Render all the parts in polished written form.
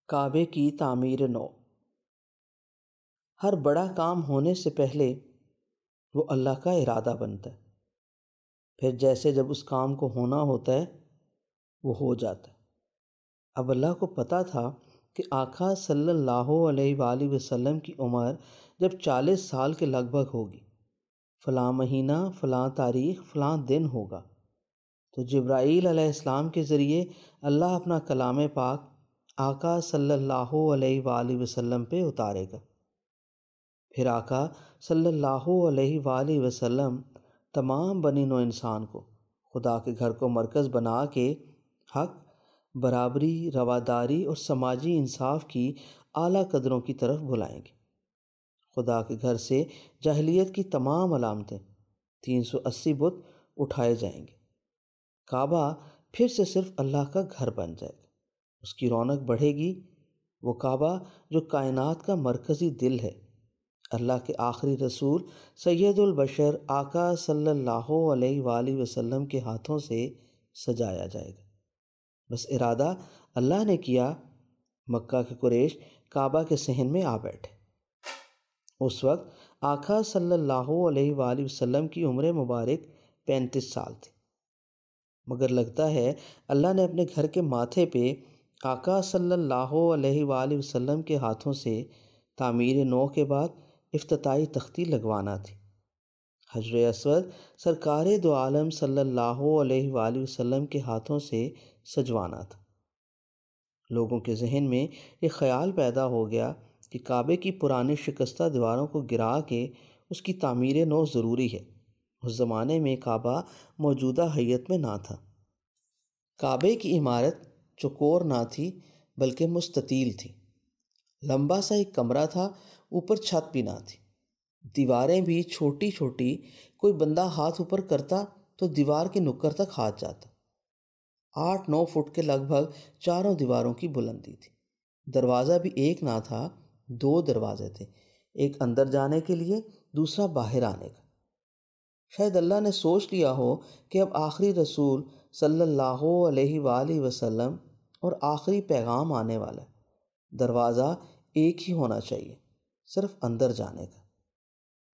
کعبے کی تعمیر نو۔ ہر بڑا کام ہونے سے پہلے وہ اللہ کا ارادہ بنتا ہے، پھر جیسے جب اس کام کو ہونا ہوتا ہے وہ ہو جاتا ہے۔ اب اللہ کو پتہ تھا کہ آقا صلی اللہ علیہ وآلہ وسلم کی عمر جب 40 سال کے لگ بھگ ہوگی، فلاں مہینہ فلاں تاریخ فلاں دن ہوگا، تو جبرائیل علیہ السلام کے ذریعے اللہ اپنا کلام پاک آقا صلی اللہ علیہ وآلہ وسلم پہ اتارے گا۔ پھر آقا صلی اللہ علیہ وآلہ وسلم تمام بنی نوع انسان کو خدا کے گھر کو مرکز بنا کے حق، برابری، رواداری اور سماجی انصاف کی اعلیٰ قدروں کی طرف بلائیں گے۔ خدا کے گھر سے جاہلیت کی تمام علامتیں، 380 بت اٹھائے جائیں گے۔ کعبہ پھر سے صرف اللہ کا گھر بن جائے گا، اس کی رونق بڑھے گی۔ وہ کعبہ جو کائنات کا مرکزی دل ہے، اللہ کے آخری رسول سید البشر آقا صلی اللہ علیہ وآلہ وسلم کے ہاتھوں سے سجایا جائے گا۔ بس ارادہ اللہ نے کیا، مکہ کے قریش کعبہ کے صحن میں آ بیٹھے۔ اس وقت آقا صلی اللہ علیہ وآلہ وسلم کی عمر مبارک 35 سال تھی، مگر لگتا ہے اللہ نے اپنے گھر کے ماتھے پہ آقا صلی اللہ علیہ وآلہ وسلم کے ہاتھوں سے تعمیر نو کے بعد افتتاحی تختی لگوانا تھی۔ حجر اسود سرکار دو عالم صلی اللہ علیہ وآلہ وسلم کے ہاتھوں سے سجوانا تھا۔ لوگوں کے ذہن میں یہ خیال پیدا ہو گیا کہ کعبے کی پرانی شکستہ دیواروں کو گرا کے اس کی تعمیر نو ضروری ہے۔ اس زمانے میں کعبہ موجودہ حیت میں نہ تھا۔ کعبے کی عمارت چوکور نہ تھی بلکہ مستطیل تھی۔ لمبا سا ایک کمرہ تھا، اوپر چھت بھی نہ تھی، دیواریں بھی چھوٹی چھوٹی، کوئی بندہ ہاتھ اوپر کرتا تو دیوار کی نکر تک ہاتھ جاتا۔ 8-9 فٹ کے لگ بھگ چاروں دیواروں کی بلندی تھی۔ دروازہ بھی ایک نہ تھا، 2 دروازے تھے، ایک اندر جانے کے لیے، دوسرا باہر آنے کا۔ شاید اللہ نے سوچ لیا ہو کہ اب آخری رسول صلی اللہ علیہ وآلہ وسلم اور آخری پیغام آنے والا ہے، دروازہ ایک ہی ہونا چاہیے، صرف اندر جانے کا،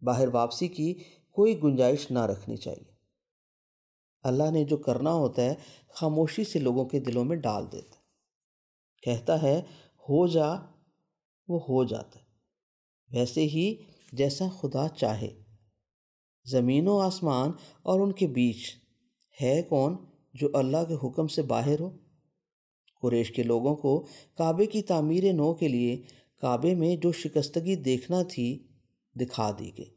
باہر واپسی کی کوئی گنجائش نہ رکھنی چاہیے۔ اللہ نے جو کرنا ہوتا ہے خاموشی سے لوگوں کے دلوں میں ڈال دیتا ہے، کہتا ہے ہو جا، وہ ہو جاتا ہے، ویسے ہی جیسا خدا چاہے۔ زمین و آسمان اور ان کے بیچ ہے کون جو اللہ کے حکم سے باہر ہو؟ قریش کے لوگوں کو کعبے کی تعمیر نو کے لیے کعبے میں جو شکستگی دیکھنا تھی دکھا دی گئی۔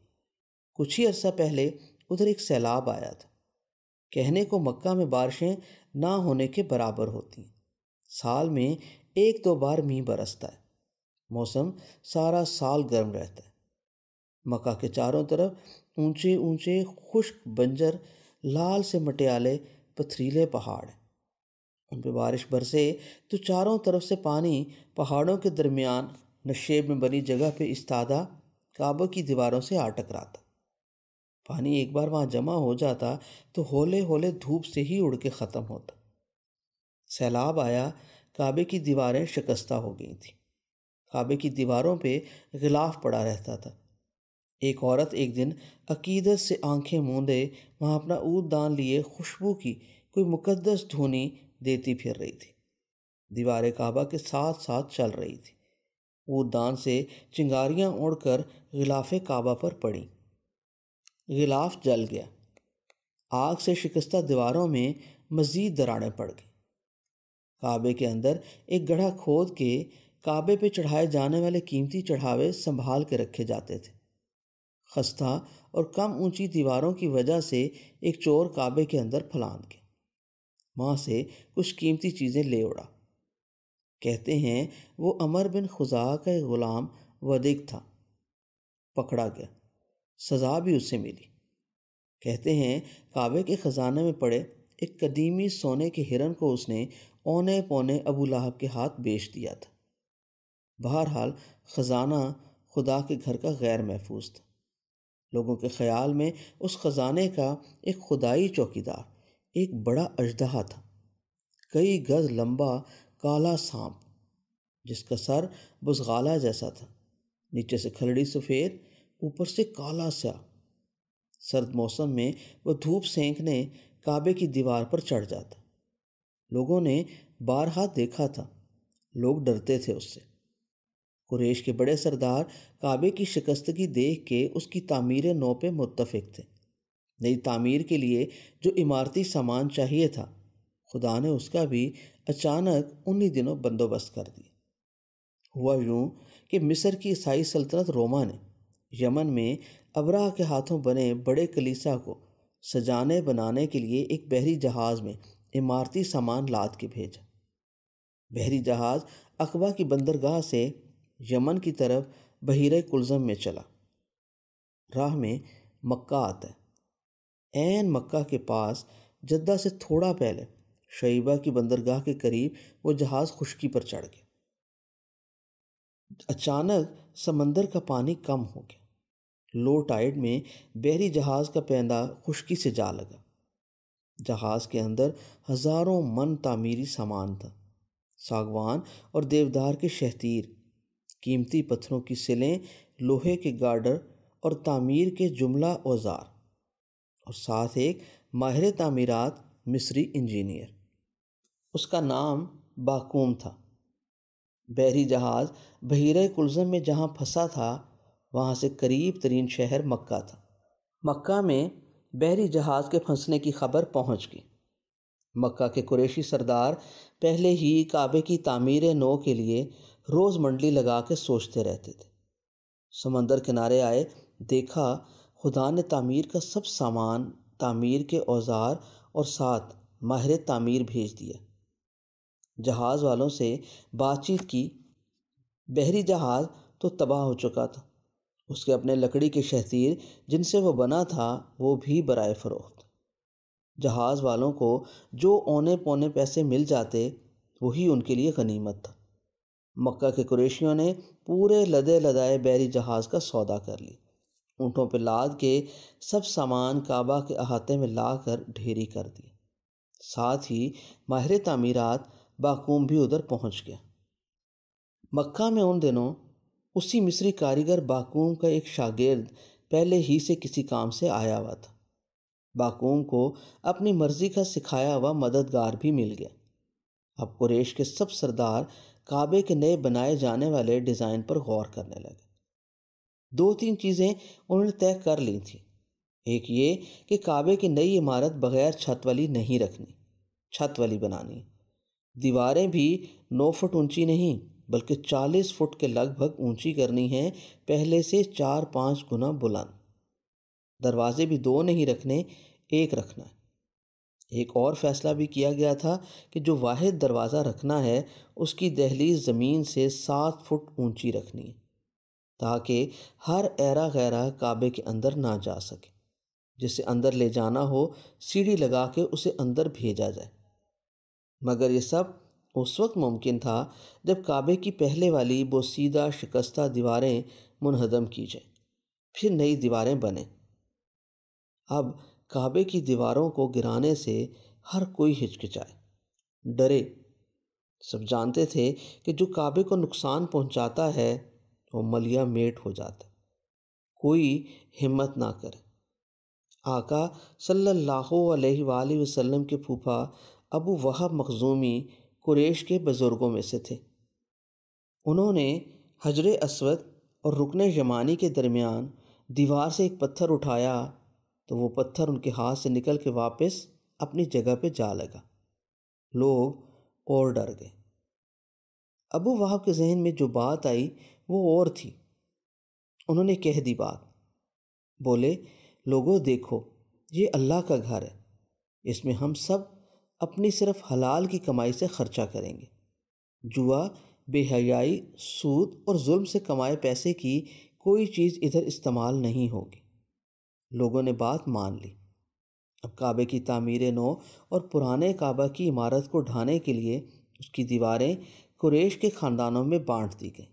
کچھ ہی عرصہ پہلے ادھر ایک سیلاب آیا تھا۔ کہنے کو مکہ میں بارشیں نہ ہونے کے برابر ہوتی ہیں، سال میں 1-2 بار میਂہ برستا ہے، موسم سارا سال گرم رہتا ہے۔ مکہ کے چاروں طرف اونچے اونچے خشک بنجر لال سے مٹیالے پتھریلے پہاڑ ہیں، ان پہ بارش برسے تو چاروں طرف سے پانی پہاڑوں کے درمیان نشیب میں بنی جگہ پہ استادہ کعبہ کی دیواروں سے آ ٹکراتا۔ پانی ایک بار وہاں جمع ہو جاتا تو ہولے ہولے دھوپ سے ہی اڑ کے ختم ہوتا۔ سیلاب آیا، کعبے کی دیواریں شکستہ ہو گئی تھیں، کعبے کی دیواروں پہ غلاف پڑا رہتا تھا۔ ایک عورت ایک دن عقیدت سے آنکھیں موندے وہاں اپنا عود دان لیے خوشبو کی کوئی مقدس دھونی دیتی پھر رہی تھی، دیوار کعبہ کے ساتھ ساتھ چل رہی تھی۔ عود دان سے چنگاریاں اڑ کر غلاف کعبہ پر پڑیں، غلاف جل گیا، آگ سے شکستہ دیواروں میں مزید دراڑیں پڑ گئیں۔ کعبے کے اندر ایک گڑھا کھود کے کعبے پہ چڑھائے جانے والے قیمتی چڑھاوے سنبھال کے رکھے جاتے تھے۔ خستہ اور کم اونچی دیواروں کی وجہ سے ایک چور کعبے کے اندر پھلانگ گیا، وہاں سے کچھ قیمتی چیزیں لے اڑا۔ کہتے ہیں وہ عمر بن خزاعہ کا ایک غلام ودیک تھا، پکڑا گیا، سزا بھی اس سے ملی۔ کہتے ہیں کعبے کے خزانے میں پڑے ایک قدیمی سونے کے ہرن کو اس نے اونے پونے ابو لہب کے ہاتھ بیچ دیا تھا۔ بہرحال خزانہ خدا کے گھر کا غیر محفوظ تھا۔ لوگوں کے خیال میں اس خزانے کا ایک خدائی چوکیدار ایک بڑا اژدہا تھا، کئی گز لمبا کالا سانپ جس کا سر بزغالہ جیسا تھا، نیچے سے کھلڑی سفید، اوپر سے کالا سیاہ۔ سرد موسم میں وہ دھوپ سینکنے کعبے کی دیوار پر چڑھ جاتا۔ لوگوں نے بارہا دیکھا تھا، لوگ ڈرتے تھے اس سے۔ قریش کے بڑے سردار کعبے کی شکستگی دیکھ کے اس کی تعمیر نو پہ متفق تھے۔ نئی تعمیر کے لیے جو عمارتی سامان چاہیے تھا، خدا نے اس کا بھی اچانک انہی دنوں بندوبست کر دیا۔ ہوا یوں کہ مصر کی عیسائی سلطنت روما نے یمن میں ابرہہ کے ہاتھوں بنے بڑے کلیسا کو سجانے بنانے کے لیے ایک بحری جہاز میں عمارتی سامان لاد کے بھیجا۔ بحری جہاز عقبہ کی بندرگاہ سے یمن کی طرف بحیرہ کلزم میں چلا۔ راہ میں مکہ آتا ہے۔ عین مکہ کے پاس جدہ سے تھوڑا پہلے شیبہ کی بندرگاہ کے قریب وہ جہاز خشکی پر چڑھ گیا۔ اچانک سمندر کا پانی کم ہو گیا۔ لو ٹائیڈ میں بحری جہاز کا پیندہ خشکی سے جا لگا۔ جہاز کے اندر ہزاروں من تعمیری سامان تھا، ساگوان اور دیودار کے شہتیر، قیمتی پتھروں کی سلیں، لوہے کے گارڈر اور تعمیر کے جملہ اوزار، اور ساتھ ایک ماہر تعمیرات مصری انجینئر۔ اس کا نام باقوم تھا۔ بحری جہاز بحیرہ کلزم میں جہاں پھنسا تھا، وہاں سے قریب ترین شہر مکہ تھا۔ مکہ میں بحری جہاز کے پھنسنے کی خبر پہنچ گئی۔ مکہ کے قریشی سردار پہلے ہی کعبے کی تعمیر نو کے لیے روز منڈلی لگا کے سوچتے رہتے تھے۔ سمندر کنارے آئے، دیکھا خدا نے تعمیر کا سب سامان، تعمیر کے اوزار اور ساتھ ماہر تعمیر بھیج دیا۔ جہاز والوں سے بات چیت کی۔ بحری جہاز تو تباہ ہو چکا تھا، اس کے اپنے لکڑی کے شہتیر جن سے وہ بنا تھا وہ بھی برائے فروخت۔ جہاز والوں کو جو اونے پونے پیسے مل جاتے وہی ان کے لیے غنیمت تھا۔ مکہ کے قریشیوں نے پورے لدے لدائے بحری جہاز کا سودا کر لیا۔ اونٹوں پہ لاد کے سب سامان کعبہ کے احاطے میں لا کر ڈھیری کر دیا۔ ساتھ ہی ماہر تعمیرات باقوم بھی ادھر پہنچ گیا۔ مکہ میں ان دنوں اسی مصری کاریگر باقوم کا ایک شاگرد پہلے ہی سے کسی کام سے آیا ہوا تھا۔ باقوم کو اپنی مرضی کا سکھایا ہوا مددگار بھی مل گیا۔ اب قریش کے سب سردار کعبے کے نئے بنائے جانے والے ڈیزائن پر غور کرنے لگے۔ دو تین چیزیں انہوں نے طے کر لی تھیں۔ ایک یہ کہ کعبے کی نئی عمارت بغیر چھت والی نہیں رکھنی، چھت والی بنانی۔ دیواریں بھی 9 فٹ اونچی نہیں بلکہ 40 فٹ کے لگ بھگ اونچی کرنی ہیں، پہلے سے 4-5 گنا بلند۔ دروازے بھی 2 نہیں رکھنے، 1 رکھنا ہے۔ ایک اور فیصلہ بھی کیا گیا تھا کہ جو واحد دروازہ رکھنا ہے اس کی دہلیز زمین سے 7 فٹ اونچی رکھنی ہے، تاکہ ہر ایرا غیرہ کعبے کے اندر نہ جا سکے۔ جسے اندر لے جانا ہو سیڑھی لگا کے اسے اندر بھیجا جائے۔ مگر یہ سب اس وقت ممکن تھا جب کعبے کی پہلے والی بوسیدہ شکستہ دیواریں منہدم کی جائیں، پھر نئی دیواریں بنیں۔ اب کعبے کی دیواروں کو گرانے سے ہر کوئی ہچکچائے، ڈرے۔ سب جانتے تھے کہ جو کعبے کو نقصان پہنچاتا ہے وہ ملیا میٹ ہو جاتا ہے، کوئی ہمت نہ کرے۔ آقا صلی اللہ علیہ وآلہ وسلم کے پھوپھا ابو وہب مخزومی قریش کے بزرگوں میں سے تھے۔ انہوں نے حجر اسود اور رکن یمانی کے درمیان دیوار سے ایک پتھر اٹھایا تو وہ پتھر ان کے ہاتھ سے نکل کے واپس اپنی جگہ پہ جا لگا۔ لوگ اور ڈر گئے۔ ابو وہب کے ذہن میں جو بات آئی وہ اور تھی۔ انہوں نے کہہ دی بات، بولے لوگوں دیکھو، یہ اللہ کا گھر ہے، اس میں ہم سب اپنی صرف حلال کی کمائی سے خرچہ کریں گے۔ جوا، بے حیائی، سود اور ظلم سے کمائے پیسے کی کوئی چیز ادھر استعمال نہیں ہوگی۔ لوگوں نے بات مان لی۔ اب کعبے کی تعمیر نو اور پرانے کعبہ کی عمارت کو ڈھانے کے لیے اس کی دیواریں قریش کے خاندانوں میں بانٹ دی گئیں۔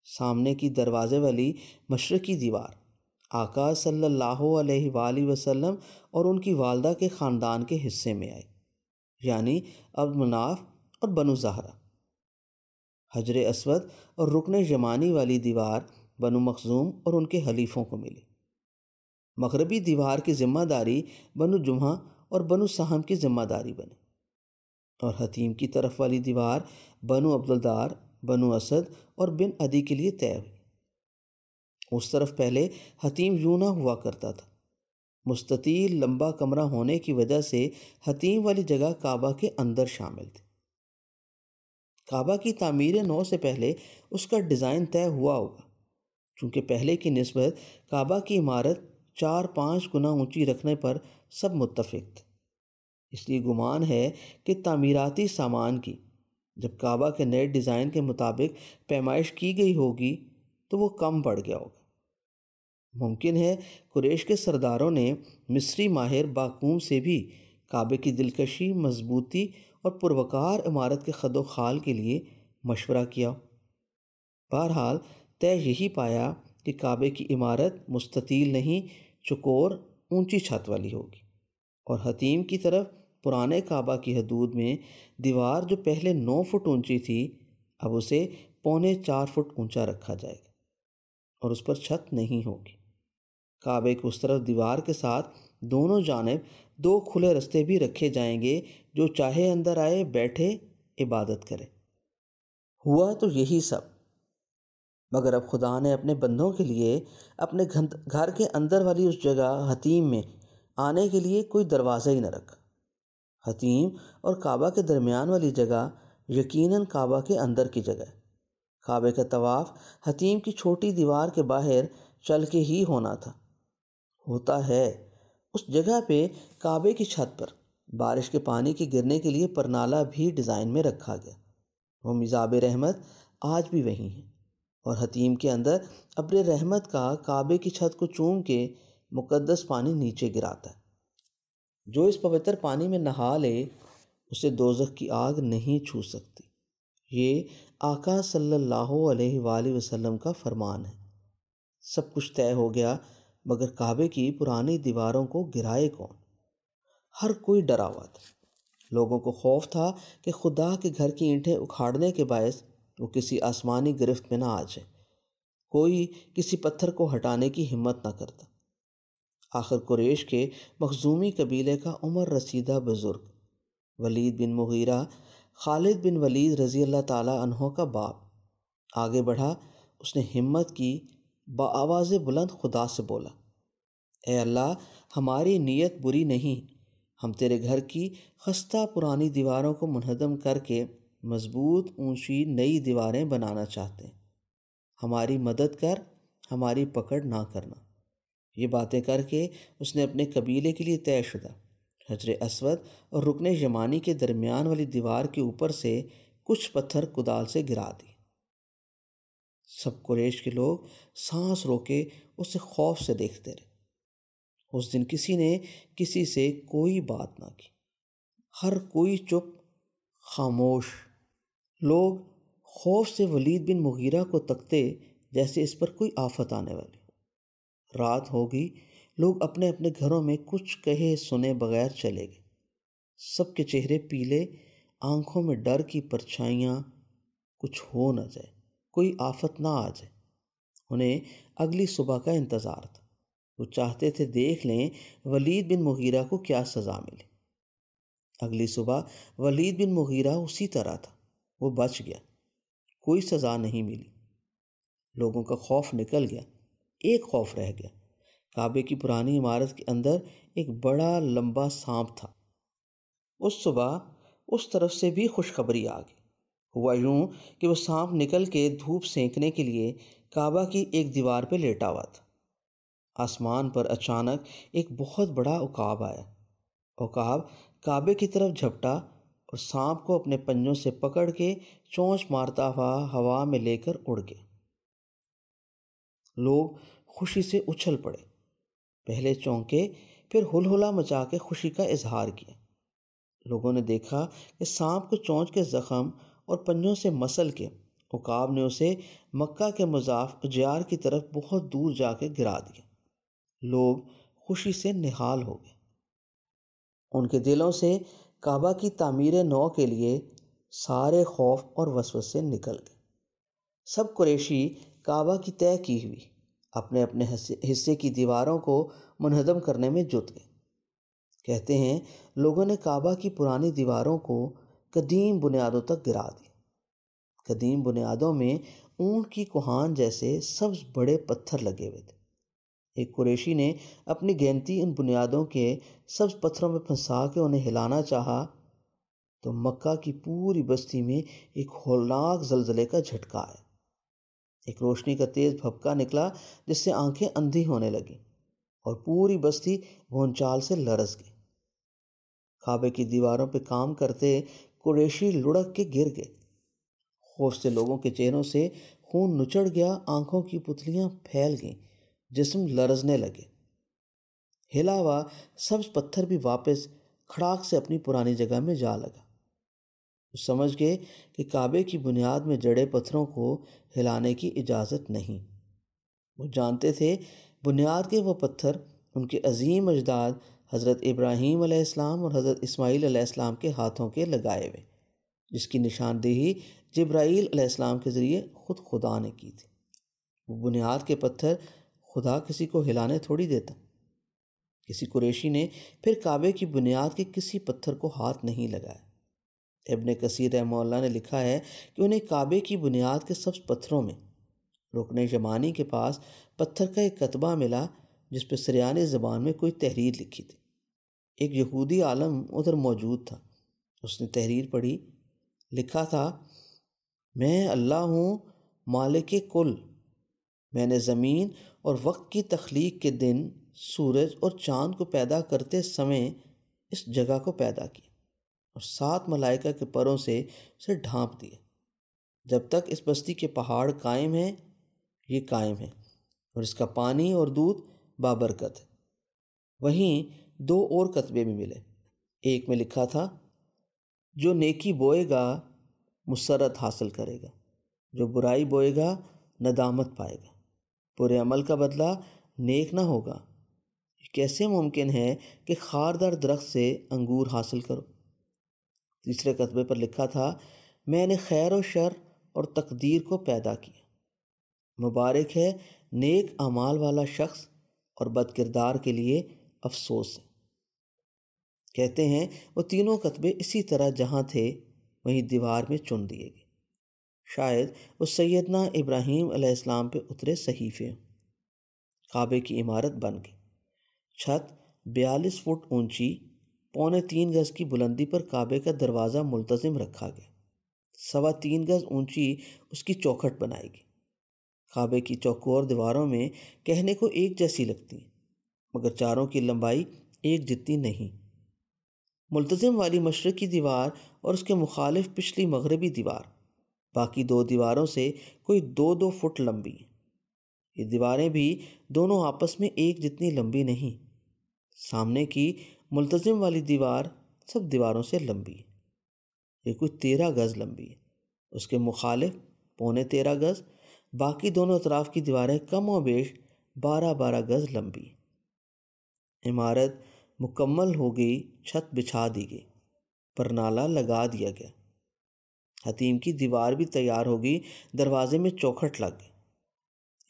سامنے کی دروازے والی مشرقی دیوار آقا صلی اللہ علیہ وآلہ وسلم اور ان کی والدہ کے خاندان کے حصے میں آئی، یعنی عبد مناف اور بنو زہرہ۔ حجر اسود اور رکن یمانی والی دیوار بنو مخزوم اور ان کے حلیفوں کو ملی۔ مغربی دیوار کی ذمہ داری بنو جمحہ اور بنو سہم کی ذمہ داری بنی، اور حتیم کی طرف والی دیوار بنو عبدالدار، بنو اسد اور بن عدی کے لیے طے ہوئی۔ اس طرف پہلے حتیم یوں نہ ہوا کرتا تھا۔ مستطیل لمبا کمرہ ہونے کی وجہ سے حتیم والی جگہ کعبہ کے اندر شامل تھی۔ کعبہ کی تعمیر نو سے پہلے اس کا ڈیزائن طے ہوا ہوگا، چونکہ پہلے کی نسبت کعبہ کی عمارت 4-5 گنا اونچی رکھنے پر سب متفق تھے۔ اس لیے گمان ہے کہ تعمیراتی سامان کی جب کعبہ کے نئے ڈیزائن کے مطابق پیمائش کی گئی ہوگی تو وہ کم پڑ گیا ہوگا۔ ممکن ہے قریش کے سرداروں نے مصری ماہر باقوم سے بھی کعبے کی دلکشی، مضبوطی اور پروکار عمارت کے خد و خال کے لیے مشورہ کیا ہو۔ بہرحال طے یہی پایا کہ کعبے کی عمارت مستطیل نہیں، چوکور اونچی چھت والی ہوگی، اور حتیم کی طرف پرانے کعبہ کی حدود میں دیوار جو پہلے 9 فٹ اونچی تھی اب اسے 3.25 فٹ اونچا رکھا جائے گا، اور اس پر چھت نہیں ہوگی۔ کعبے کے اس طرف دیوار کے ساتھ دونوں جانب 2 کھلے رستے بھی رکھے جائیں گے، جو چاہے اندر آئے، بیٹھے، عبادت کرے۔ ہوا تو یہی سب، مگر اب خدا نے اپنے بندوں کے لیے اپنے گھر کے اندر والی اس جگہ حتیم میں آنے کے لیے کوئی دروازہ ہی نہ رکھا۔ حتیم اور کعبہ کے درمیان والی جگہ یقیناً کعبہ کے اندر کی جگہ ہے۔ کعبے کا طواف حتیم کی چھوٹی دیوار کے باہر چل کے ہی ہونا تھا۔ ہوتا ہے اس جگہ پہ کعبے کی چھت پر بارش کے پانی کے گرنے کے لیے پرنالہ بھی ڈیزائن میں رکھا گیا۔ وہ میزاب رحمت آج بھی وہیں ہے، اور حتیم کے اندر ابر رحمت کا کعبے کی چھت کو چوم کے مقدس پانی نیچے گراتا ہے۔ جو اس پوتر پانی میں نہا لے اسے دوزخ کی آگ نہیں چھو سکتی۔ یہ آقا صلی اللہ علیہ وآلہ وسلم کا فرمان ہے۔ سب کچھ طے ہو گیا، مگر کعبے کی پرانی دیواروں کو گرائے کون؟ ہر کوئی ڈرا ہوا تھا۔ لوگوں کو خوف تھا کہ خدا کے گھر کی اینٹیں اکھاڑنے کے باعث وہ کسی آسمانی گرفت میں نہ آ جائے۔ کوئی کسی پتھر کو ہٹانے کی ہمت نہ کرتا۔ آخر قریش کے مخزومی قبیلے کا عمر رسیدہ بزرگ ولید بن مغیرہ، خالد بن ولید رضی اللہ تعالیٰ عنہ کا باپ، آگے بڑھا۔ اس نے ہمت کی، بآواز بلند خدا سے بولا، اے اللہ، ہماری نیت بری نہیں، ہم تیرے گھر کی خستہ پرانی دیواروں کو منہدم کر کے مضبوط اونچی نئی دیواریں بنانا چاہتے ہیں، ہماری مدد کر، ہماری پکڑ نہ کرنا۔ یہ باتیں کر کے اس نے اپنے قبیلے کے لیے طے شدہ حجر اسود اور رکن یمانی کے درمیان والی دیوار کے اوپر سے کچھ پتھر کدال سے گرا دیے۔ سب قریش کے لوگ سانس روکے اسے خوف سے دیکھتے رہے۔ اس دن کسی نے کسی سے کوئی بات نہ کی، ہر کوئی چپ، خاموش۔ لوگ خوف سے ولید بن مغیرہ کو تکتے جیسے اس پر کوئی آفت آنے والی۔ رات ہو گئی، لوگ اپنے اپنے گھروں میں کچھ کہے سنے بغیر چلے گئے۔ سب کے چہرے پیلے، آنکھوں میں ڈر کی پرچھائیاں، کچھ ہو نہ جائے، کوئی آفت نہ آ جائے۔ انہیں اگلی صبح کا انتظار تھا۔ وہ چاہتے تھے دیکھ لیں ولید بن مغیرہ کو کیا سزا ملی۔ اگلی صبح ولید بن مغیرہ اسی طرح تھا، وہ بچ گیا، کوئی سزا نہیں ملی۔ لوگوں کا خوف نکل گیا، ایک خوف رہ گیا۔ کعبے کی پرانی عمارت کے اندر ایک بڑا لمبا سانپ تھا۔ اس صبح اس طرف سے بھی خوشخبری آ گئی۔ ہوا یوں کہ وہ سانپ نکل کے دھوپ سینکنے کے لیے کعبہ کی ایک دیوار پہ لیٹا ہوا تھا۔ آسمان پر اچانک ایک بہت بڑا عقاب آیا۔ عقاب کعبے کی طرف جھپٹا اور سانپ کو اپنے پنجوں سے پکڑ کے چونچ مارتا ہوا ہوا میں لے کر اڑ گیا۔ لوگ خوشی سے اچھل پڑے، پہلے چونکے، پھر ہلہلہ مچا کے خوشی کا اظہار کیا۔ لوگوں نے دیکھا کہ سانپ کو چونچ کے زخم اور پنجوں سے مسل کے عقاب نے اسے مکہ کے مضاف اجیار کی طرف بہت دور جا کے گرا دیا۔ لوگ خوشی سے نہال ہو گئے۔ ان کے دلوں سے کعبہ کی تعمیر نو کے لیے سارے خوف اور وسوسے نکل گئے۔ سب قریشی کعبہ کی طے کی ہوئی اپنے اپنے حصے کی دیواروں کو منہدم کرنے میں جٹ گئے۔ کہتے ہیں لوگوں نے کعبہ کی پرانی دیواروں کو قدیم بنیادوں تک گرا دیا۔ قدیم بنیادوں میں اونٹ کی کوہان جیسے سبز بڑے پتھر لگے ہوئے تھے۔ ایک قریشی نے اپنی گینتی ان بنیادوں کے سبز پتھروں میں پھنسا کے انہیں ہلانا چاہا تو مکہ کی پوری بستی میں ایک ہولناک زلزلے کا جھٹکا آیا۔ ایک روشنی کا تیز بھپکا نکلا جس سے آنکھیں اندھی ہونے لگیں اور پوری بستی بھونچال سے لرز گئی۔ کعبے کی دیواروں پہ کام کرتے قریشی لڑک کے گر گئے۔ خوف سے لوگوں کے چہروں سے خون نچڑ گیا، آنکھوں کی پتلیاں پھیل گئیں، جسم لرزنے لگے۔ ہلا ہوا سبز پتھر بھی واپس کھڑاک سے اپنی پرانی جگہ میں جا لگا۔ وہ سمجھ گئے کہ کعبے کی بنیاد میں جڑے پتھروں کو ہلانے کی اجازت نہیں۔ وہ جانتے تھے بنیاد کے وہ پتھر ان کے عظیم اجداد حضرت ابراہیم علیہ السلام اور حضرت اسماعیل علیہ السلام کے ہاتھوں کے لگائے ہوئے، جس کی نشاندہی جبرائیل علیہ السلام کے ذریعے خود خدا نے کی تھی۔ وہ بنیاد کے پتھر خدا کسی کو ہلانے تھوڑی دیتا۔ کسی قریشی نے پھر کعبے کی بنیاد کے کسی پتھر کو ہاتھ نہیں لگایا۔ ابن کثیر رحمہ اللہ نے لکھا ہے کہ انہیں کعبے کی بنیاد کے سبز پتھروں میں رکن یمانی کے پاس پتھر کا ایک کتبہ ملا جس پہ سریانی زبان میں کوئی تحریر لکھی تھی۔ ایک یہودی عالم ادھر موجود تھا۔ اس نے تحریر پڑھی۔ لکھا تھا، میں اللہ ہوں مالک کل، میں نے زمین اور وقت کی تخلیق کے دن سورج اور چاند کو پیدا کرتے سمے اس جگہ کو پیدا کیا اور 7 ملائکہ کے پروں سے اسے ڈھانپ دیا۔ جب تک اس بستی کے پہاڑ قائم ہیں یہ قائم ہے اور اس کا پانی اور دودھ بابرکت ہے۔ وہیں 2 اور کتبے بھی ملے۔ ایک میں لکھا تھا، جو نیکی بوئے گا مسرت حاصل کرے گا، جو برائی بوئے گا ندامت پائے گا، برے عمل کا بدلہ نیک نہ ہوگا۔ یہ کیسے ممکن ہے کہ خاردار درخت سے انگور حاصل کرو؟ تیسرے کتبے پر لکھا تھا، میں نے خیر و شر اور تقدیر کو پیدا کیا، مبارک ہے نیک اعمال والا شخص اور بد کردار کے لیے افسوس ہے۔ کہتے ہیں وہ تینوں کتبے اسی طرح جہاں تھے وہیں دیوار میں چن دیے گئے۔ شاید وہ سیدنا ابراہیم علیہ السلام پہ اترے صحیفے ہوں۔ کعبے کی عمارت بن گئی۔ چھت 42 فٹ اونچی، 3.25 گز کی بلندی پر کعبے کا دروازہ ملتزم رکھا گیا۔ 3.25 گز اونچی اس کی چوکھٹ بنائی گئی۔ کعبے کی چوکور دیواروں میں کہنے کو ایک جیسی لگتی ہیں مگر چاروں کی لمبائی ایک جتنی نہیں۔ ملتزم والی مشرقی دیوار اور اس کے مخالف پچھلی مغربی دیوار باقی 2 دیواروں سے کوئی 2-2 فٹ لمبی ہیں۔ یہ دیواریں بھی دونوں آپس میں ایک جتنی لمبی نہیں۔ سامنے کی ملتزم والی دیوار سب دیواروں سے لمبی ہے۔ یہ کوئی 13 گز لمبی ہے۔ اس کے مخالف 13.25 گز، باقی دونوں اطراف کی دیواریں کم و بیش 12 گز لمبی ہیں۔ عمارت مکمل ہو گئی، چھت بچھا دی گئی، پرنالہ لگا دیا گیا، حتیم کی دیوار بھی تیار ہو گئی، دروازے میں چوکھٹ لگ گئی۔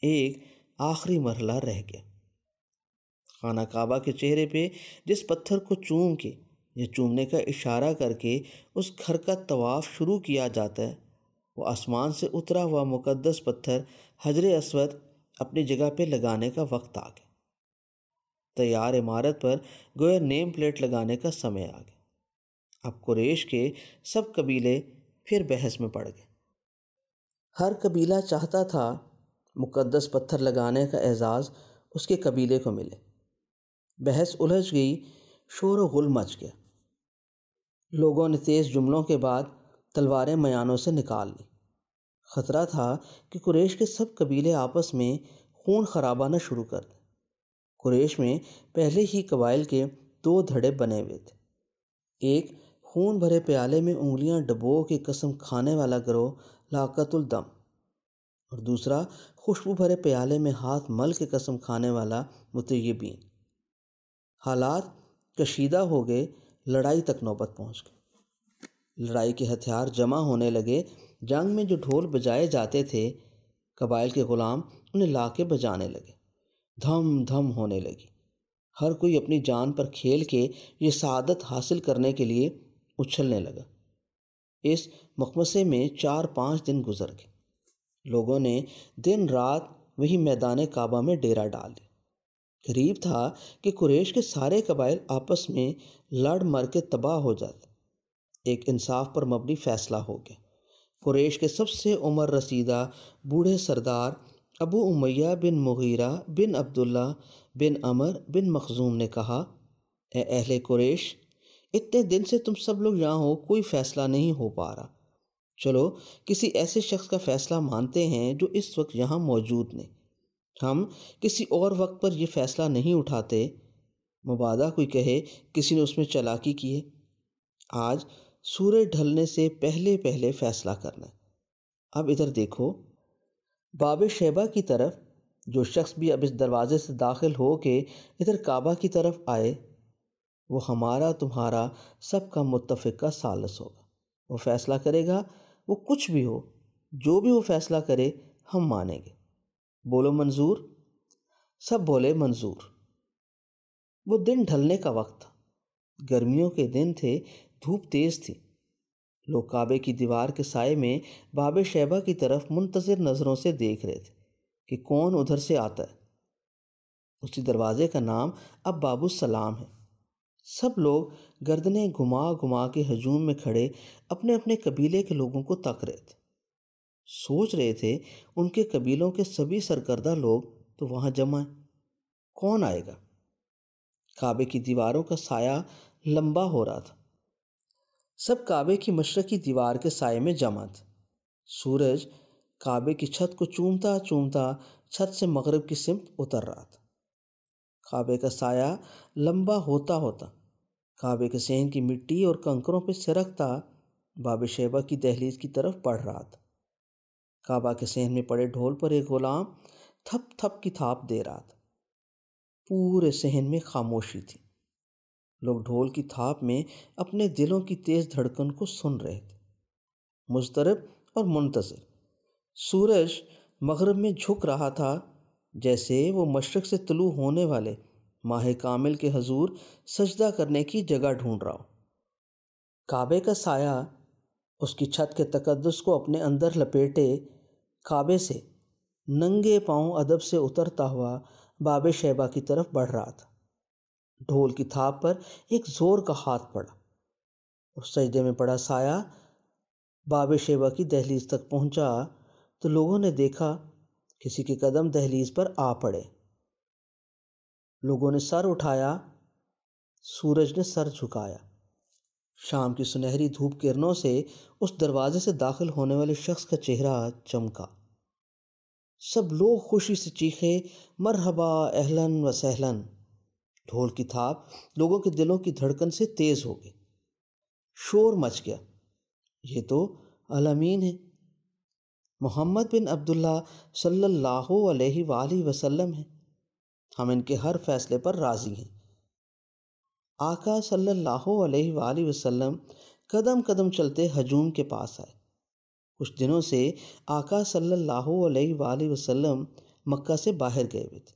ایک آخری مرحلہ رہ گیا۔ خانہ کعبہ کے چہرے پہ جس پتھر کو چوم کے یا چومنے کا اشارہ کر کے اس گھر کا طواف شروع کیا جاتا ہے، وہ آسمان سے اترا ہوا مقدس پتھر حجر اسود اپنی جگہ پہ لگانے کا وقت آ گیا۔ تیار عمارت پر گویا نیم پلیٹ لگانے کا سمے آ گیا۔ اب قریش کے سب قبیلے پھر بحث میں پڑ گئے۔ ہر قبیلہ چاہتا تھا مقدس پتھر لگانے کا اعزاز اس کے قبیلے کو ملے۔ بحث الجھ گئی، شور و غل مچ گیا۔ لوگوں نے تیز جملوں کے بعد تلواریں میانوں سے نکال لی۔ خطرہ تھا کہ قریش کے سب قبیلے آپس میں خون خرابہ نہ شروع کر دیں۔ قریش میں پہلے ہی قبائل کے 2 دھڑے بنے ہوئے تھے۔ ایک خون بھرے پیالے میں انگلیاں ڈبو کے قسم کھانے والا گروہ لاقت الدم، اور دوسرا خوشبو بھرے پیالے میں ہاتھ مل کے قسم کھانے والا مطیبین۔ حالات کشیدہ ہو گئے، لڑائی تک نوبت پہنچ گئی۔ لڑائی کے ہتھیار جمع ہونے لگے، جنگ میں جو ڈھول بجائے جاتے تھے قبائل کے غلام انہیں لا کے بجانے لگے، دھم دھم ہونے لگی۔ ہر کوئی اپنی جان پر کھیل کے یہ سعادت حاصل کرنے کے لیے اچھلنے لگا۔ اس مقمصے میں 4-5 دن گزر گئے۔ لوگوں نے دن رات وہی میدان کعبہ میں ڈیرا ڈال دیا۔ قریب تھا کہ قریش کے سارے قبائل آپس میں لڑ مر کے تباہ ہو جاتے۔ ایک انصاف پر مبنی فیصلہ ہو گیا۔ قریش کے سب سے عمر رسیدہ بوڑھے سردار ابو امیہ بن مغیرہ بن عبداللہ بن عمر بن مخزوم نے کہا، اے اہل قریش، اتنے دن سے تم سب لوگ یہاں ہو، کوئی فیصلہ نہیں ہو پا رہا۔ چلو کسی ایسے شخص کا فیصلہ مانتے ہیں جو اس وقت یہاں موجود نہیں۔ ہم کسی اور وقت پر یہ فیصلہ نہیں اٹھاتے، مبادا کوئی کہے کسی نے اس میں چالاکی کی ہے۔ آج سورج ڈھلنے سے پہلے پہلے فیصلہ کرنا ہے۔ اب ادھر دیکھو، باب شیبہ کی طرف جو شخص بھی اب اس دروازے سے داخل ہو کے ادھر کعبہ کی طرف آئے، وہ ہمارا تمہارا سب کا متفق کا ثالث ہوگا۔ وہ فیصلہ کرے گا، وہ کچھ بھی ہو، جو بھی وہ فیصلہ کرے ہم مانیں گے۔ بولو منظور؟ سب بولے منظور۔ وہ دن ڈھلنے کا وقت تھا، گرمیوں کے دن تھے، دھوپ تیز تھی۔ لوگ کعبے کی دیوار کے سائے میں باب شیبہ کی طرف منتظر نظروں سے دیکھ رہے تھے کہ کون ادھر سے آتا ہے۔ اسی دروازے کا نام اب باب السلام ہے۔ سب لوگ گردنیں گھما گھما کے ہجوم میں کھڑے اپنے اپنے قبیلے کے لوگوں کو تک رہے تھے، سوچ رہے تھے ان کے قبیلوں کے سبھی سرکردہ لوگ تو وہاں جمع ہیں، کون آئے گا؟ کعبے کی دیواروں کا سایہ لمبا ہو رہا تھا۔ سب کعبے کی مشرقی دیوار کے سائے میں جمع تھے۔ سورج کعبے کی چھت کو چومتا چومتا چھت سے مغرب کی سمت اتر رہا تھا۔ کعبے کا سایہ لمبا ہوتا ہوتا کعبے کے صحن کی مٹی اور کنکروں پہ سرکتا باب شیبہ کی دہلیز کی طرف بڑھ رہا تھا۔ کعبہ کے صحن میں پڑے ڈھول پر ایک غلام تھپ تھپ کی تھاپ دے رہا تھا۔ پورے صحن میں خاموشی تھی۔ لوگ ڈھول کی تھاپ میں اپنے دلوں کی تیز دھڑکن کو سن رہے تھے، مضطرب اور منتظر۔ سورج مغرب میں جھک رہا تھا، جیسے وہ مشرق سے طلوع ہونے والے ماہ کامل کے حضور سجدہ کرنے کی جگہ ڈھونڈ رہا ہو۔ کعبے کا سایہ اس کی چھت کے تقدس کو اپنے اندر لپیٹے کعبے سے ننگے پاؤں ادب سے اترتا ہوا باب شیبہ کی طرف بڑھ رہا تھا۔ ڈھول کی تھاپ پر ایک زور کا ہاتھ پڑا اور سجدے میں پڑا سایہ باب شیبہ کی دہلیز تک پہنچا تو لوگوں نے دیکھا کسی کے قدم دہلیز پر آ پڑے۔ لوگوں نے سر اٹھایا، سورج نے سر جھکایا۔ شام کی سنہری دھوپ کرنوں سے اس دروازے سے داخل ہونے والے شخص کا چہرہ چمکا۔ سب لوگ خوشی سے چیخے، مرحبا اہلاً و سہلاً۔ ڈھول کی تھاپ لوگوں کے دلوں کی دھڑکن سے تیز ہو گئی، شور مچ گیا۔ یہ تو الامین ہے، محمد بن عبداللہ صلی اللہ علیہ وآلہ وسلم ہے، ہم ان کے ہر فیصلے پر راضی ہیں۔ آقا صلی اللہ علیہ وآلہ وسلم قدم قدم چلتے ہجوم کے پاس آئے۔ کچھ دنوں سے آقا صلی اللہ علیہ وآلہ وسلم مکہ سے باہر گئے ہوئے تھے۔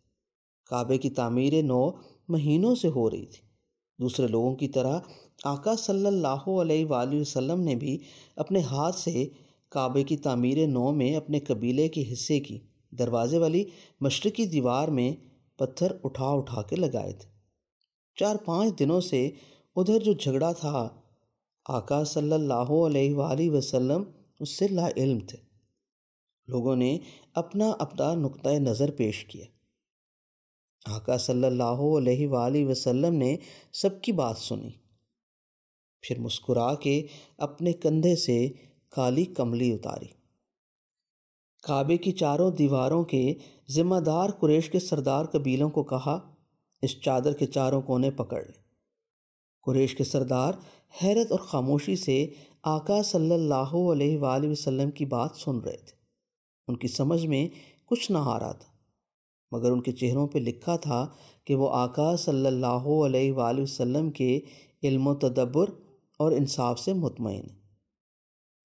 کعبے کی تعمیر نو مہینوں سے ہو رہی تھی۔ دوسرے لوگوں کی طرح آقا صلی اللہ علیہ وآلہ وسلم نے بھی اپنے ہاتھ سے کعبے کی تعمیر نو میں اپنے قبیلے کے حصے کی دروازے والی مشرقی دیوار میں پتھر اٹھا اٹھا کے لگائے تھے۔ 4-5 دنوں سے ادھر جو جھگڑا تھا، آقا صلی اللہ علیہ وآلہ وسلم اس سے لا علم تھے۔ لوگوں نے اپنا اپنا نقطۂ نظر پیش کیا۔ آقا صلی اللہ علیہ وآلہ وسلم نے سب کی بات سنی، پھر مسکرا کے اپنے کندھے سے کالی کملی اتاری۔ کعبے کی چاروں دیواروں کے ذمہ دار قریش کے سردار قبیلوں کو کہا، اس چادر کے چاروں کونے پکڑ لیں۔ قریش کے سردار حیرت اور خاموشی سے آقا صلی اللہ علیہ وآلہ وسلم کی بات سن رہے تھے۔ ان کی سمجھ میں کچھ نہ آ رہا تھا، مگر ان کے چہروں پہ لکھا تھا کہ وہ آقا صلی اللہ علیہ وآلہ وسلم کے علم و تدبر اور انصاف سے مطمئن ہیں۔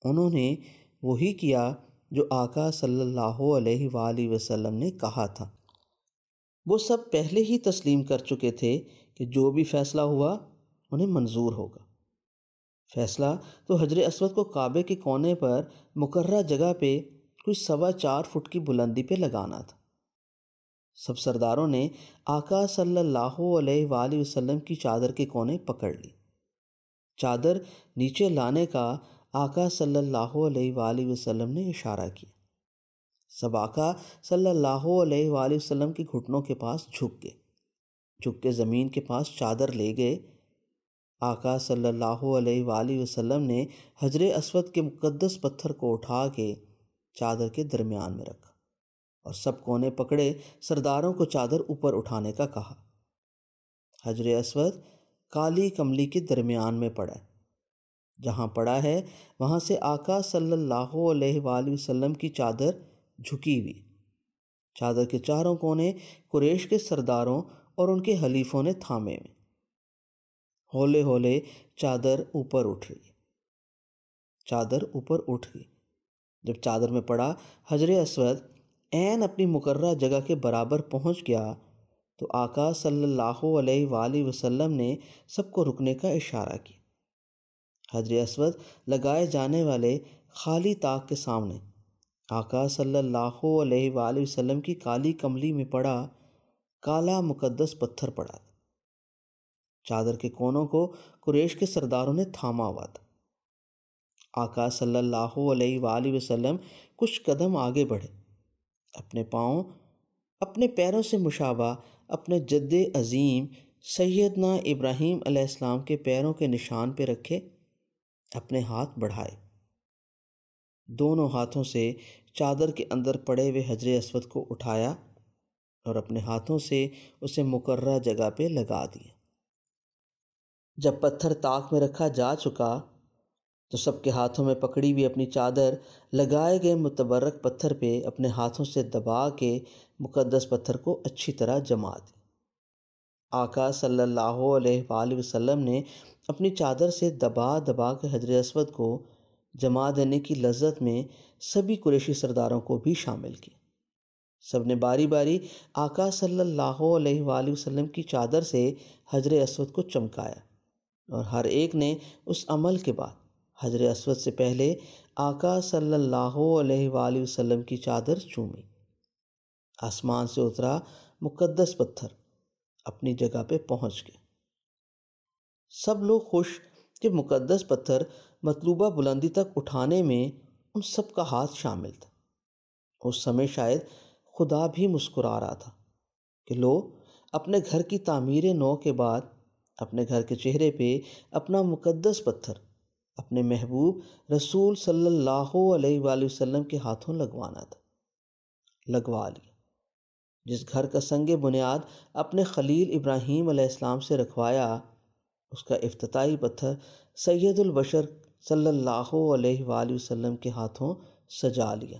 انہوں نے وہی کیا جو آقا صلی اللہ علیہ وآلہ وسلم نے کہا تھا۔ وہ سب پہلے ہی تسلیم کر چکے تھے کہ جو بھی فیصلہ ہوا انہیں منظور ہوگا۔ فیصلہ تو حجر اسود کو کعبے کے کونے پر مقررہ جگہ پہ کوئی 4.25 فٹ کی بلندی پہ لگانا تھا۔ سب سرداروں نے آقا صلی اللہ علیہ وآلہ وسلم کی چادر کے کونے پکڑ لی۔ چادر نیچے لانے کا آقا صلی اللہ علیہ وآلہ وسلم نے اشارہ کیا۔ سب آقا صلی اللہ علیہ وآلہ وسلم کے گھٹنوں کے پاس جھک گئے، جھک کے زمین کے پاس چادر لے گئے۔ آقا صلی اللہ علیہ وآلہ وسلم نے حجر اسود کے مقدس پتھر کو اٹھا کے چادر کے درمیان میں رکھا اور سب کونے پکڑے سرداروں کو چادر اوپر اٹھانے کا کہا۔ حجر اسود کالی کملی کے درمیان میں پڑا ہے۔ جہاں پڑا ہے وہاں سے آقا صلی اللہ علیہ وآلہ وسلم کی چادر جھکی ہوئی۔ چادر کے چاروں کونے قریش کے سرداروں اور ان کے حلیفوں نے تھامے ہوئے۔ ہولے ہولے چادر اوپر اٹھ رہی، چادر اوپر اٹھ گئی۔ جب چادر میں پڑا حجر اسود عین اپنی مقررہ جگہ کے برابر پہنچ گیا تو آقا صلی اللہ علیہ وآلہ وسلم نے سب کو رکنے کا اشارہ کیا۔ حجر اسود لگائے جانے والے خالی طاق کے سامنے آقا صلی اللہ علیہ وآلہ وسلم کی کالی کملی میں پڑا کالا مقدس پتھر پڑا تھا۔ چادر کے کونوں کو قریش کے سرداروں نے تھاما ہوا تھا۔ آقا صلی اللہ علیہ وآلہ وسلم کچھ قدم آگے بڑھے، اپنے پاؤں اپنے پیروں سے مشابہ اپنے جد عظیم سیدنا ابراہیم علیہ السلام کے پیروں کے نشان پہ رکھے، اپنے ہاتھ بڑھائے، دونوں ہاتھوں سے چادر کے اندر پڑے ہوئے حجر اسود کو اٹھایا اور اپنے ہاتھوں سے اسے مقررہ جگہ پہ لگا دیا۔ جب پتھر طاق میں رکھا جا چکا تو سب کے ہاتھوں میں پکڑی ہوئی اپنی چادر لگائے گئے متبرک پتھر پہ اپنے ہاتھوں سے دبا کے مقدس پتھر کو اچھی طرح جما دی۔ آقا صلی اللہ علیہ وآلہ وسلم نے اپنی چادر سے دبا دبا کے حجر اسود کو جما دینے کی لذت میں سبھی قریشی سرداروں کو بھی شامل کیا۔ سب نے باری باری آقا صلی اللہ علیہ وآلہ وسلم کی چادر سے حجر اسود کو چمکایا اور ہر ایک نے اس عمل کے بعد حجر اسود سے پہلے آقا صلی اللہ علیہ وآلہ وسلم کی چادر چومی۔ آسمان سے اترا مقدس پتھر اپنی جگہ پہ پہنچ گیا۔ سب لوگ خوش کہ مقدس پتھر مطلوبہ بلندی تک اٹھانے میں ان سب کا ہاتھ شامل تھا۔ اس سمے شاید خدا بھی مسکرا رہا تھا کہ لو، اپنے گھر کی تعمیر نو کے بعد اپنے گھر کے چہرے پہ اپنا مقدس پتھر اپنے محبوب رسول صلی اللہ علیہ وآلہ وسلم کے ہاتھوں لگوانا تھا۔ لگوا لیا۔ جس گھر کا سنگ بنیاد اپنے خلیل ابراہیم علیہ السلام سے رکھوایا، اس کا افتتاحی پتھر سید البشر صلی اللہ علیہ وآلہ وسلم کے ہاتھوں سجا لیا۔